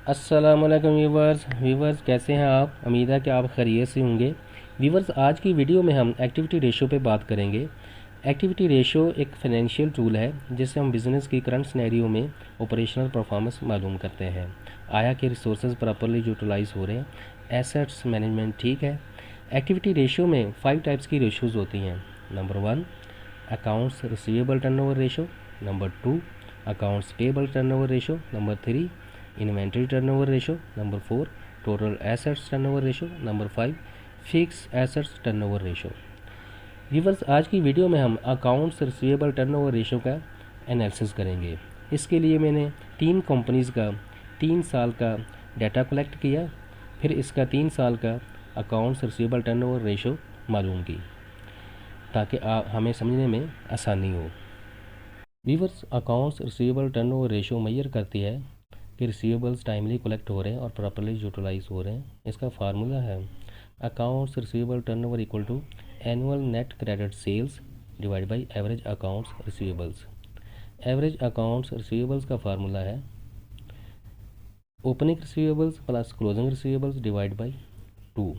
अस्सलामुअलैकुम व्यूवर्स कैसे हैं आप। उम्मीद है कि आप खैरियत से होंगे। व्यूवर्स, आज की वीडियो में हम एक्टिविटी रेशो पे बात करेंगे। एक्टिविटी रेशो एक फाइनेंशियल टूल है जिससे हम बिज़नेस की करंट सिनेरियो में ऑपरेशनल परफॉर्मेंस मालूम करते हैं। आया कि रिसोर्सेज प्रॉपरली यूटिलाइज हो रहे हैं, एसेट्स मैनेजमेंट ठीक है। एक्टिविटी रेशो में 5 टाइप्स की रेशोज़ होती हैं। Number 1 accounts receivable turnover ratio, number 2 accounts payable turnover ratio, number 3 inventory turnover ratio, number 4 total assets turnover ratio, number 5 fix assets turnover ratio. Viewers, आज की video में हम अकाउंट्स रिसीवेबल टर्नओवर रेशो का analysis करेंगे। इसके लिए मैंने 3 companies का 3 साल का डाटा कलेक्ट किया, फिर इसका 3 साल का अकाउंट्स रिसीवेबल टर्नओवर रेशो मालूम की ताकि हमें समझने में आसानी हो। Viewers, accounts receivable turnover ratio measure करती है कि रिसीवेबल्स टाइमली कलेक्ट हो रहे हैं और प्रॉपर्ली यूटिलाइज हो रहे हैं। इसका फार्मूला है accounts receivable turnover equal to annual net credit sales divide by average accounts receivables. Average accounts receivables का फार्मूला है opening receivables plus closing receivables divide by 2।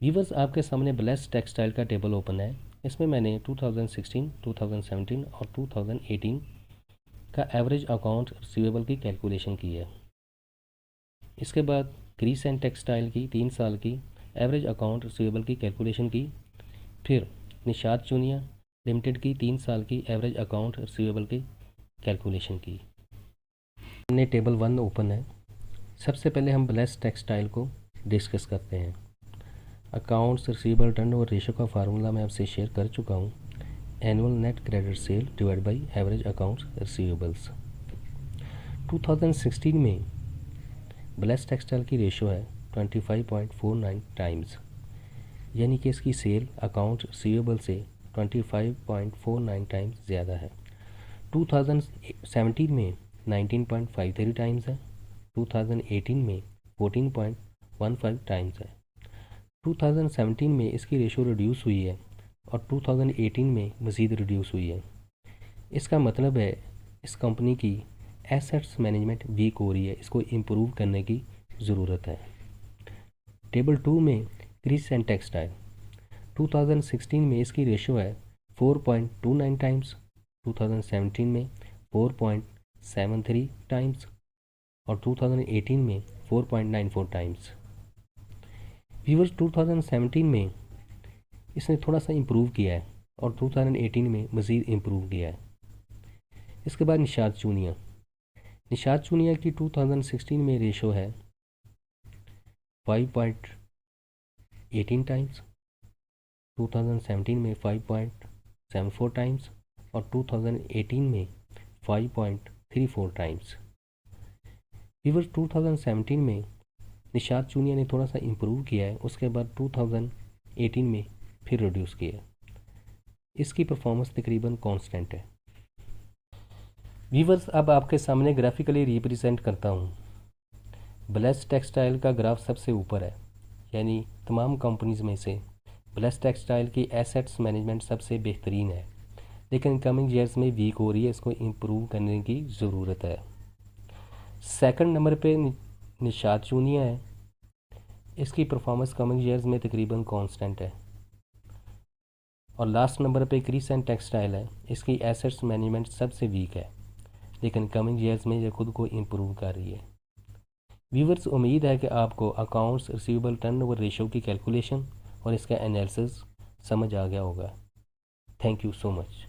Viewers, आपके सामने ब्लेस्ड टेक्सटाइल का टेबल ओपन है। इसमें मैंने 2016, 2017 और 2018 का एवरेज अकाउंट रिसीवेबल की कैलकुलेशन की है। इसके बाद क्रीस एंड टेक्सटाइल की 3 साल की एवरेज अकाउंट रिसीवेबल की कैलकुलेशन की। फिर निशात चूनिया लिमिटेड की 3 साल की एवरेज अकाउंट रिसीवेबल की कैलकुलेशन की। हमने टेबल 1 ओपन है। सबसे पहले हम ब्लेस्ड टेक्सटाइल को डिस्कस करते हैं। अकाउंट्स रिसीवेबल टर्नओवर रेशो का फार्मूला मैं आपसे शेयर कर चुका हूँ। Annual net credit sale divide by average accounts receivables. 2016 में ब्लेस्ड टेक्सटाइल की रेशो है 25.49 टाइम्स, यानी कि इसकी सेल अकाउंट रिसीवेबल से 25.49 टाइम्स ज़्यादा है। 2017 में 19.53 टाइम्स है। 2018 में 14.15 टाइम्स है। 2017 में इसकी रेशो रिड्यूस हुई है और 2018 में मज़ीद रिड्यूस हुई है। इसका मतलब है इस कंपनी की एसेट्स मैनेजमेंट वीक हो रही है, इसको इम्प्रूव करने की ज़रूरत है। टेबल 2 में क्रीस एंड टेक्सटाइल 2016 में इसकी रेशो है 4.29 टाइम्स, 2017 में 4.73 टाइम्स और 2018 में 4.94 टाइम्स। व्यूअर्स, 2017 में इसने थोड़ा सा इम्प्रूव किया है और 2018 में मज़ीद इम्प्रूव किया है। इसके बाद निशात चूनिया की 2016 में रेशो है 5.18 टाइम्स, 2017 में 5.74 टाइम्स और 2018 में 5.34 टाइम्स। व्यूअर्स, 2017 में निशात चूनिया ने थोड़ा सा इम्प्रूव किया है, उसके बाद 2018 में फिर रिड्यूस किया। इसकी परफॉर्मेंस तकरीबन कांस्टेंट है। व्यूअर्स, अब आपके सामने ग्राफिकली रिप्रेजेंट करता हूँ। ब्लेस्ड टेक्सटाइल का ग्राफ सबसे ऊपर है, यानी तमाम कंपनीज़ में से ब्लेस्ड टेक्सटाइल की एसेट्स मैनेजमेंट सबसे बेहतरीन है, लेकिन कमिंग ईयर्स में वीक हो रही है, इसको इम्प्रूव करने की ज़रूरत है। सेकंड नंबर पे निशात चूनिया है। इसकी परफॉर्मेंस कमिंग ईयर्स में तकरीबन कांस्टेंट है। और लास्ट नंबर पे क्रीस एंड टेक्सटाइल है। इसकी एसेट्स मैनेजमेंट सबसे वीक है, लेकिन कमिंग ईयर्स में ये खुद को इम्प्रूव कर रही है। व्यूवर्स, उम्मीद है कि आपको अकाउंट्स रिसीवेबल टर्नओवर रेशो की कैलकुलेशन और इसका एनालिसिस समझ आ गया होगा। Thank you so much.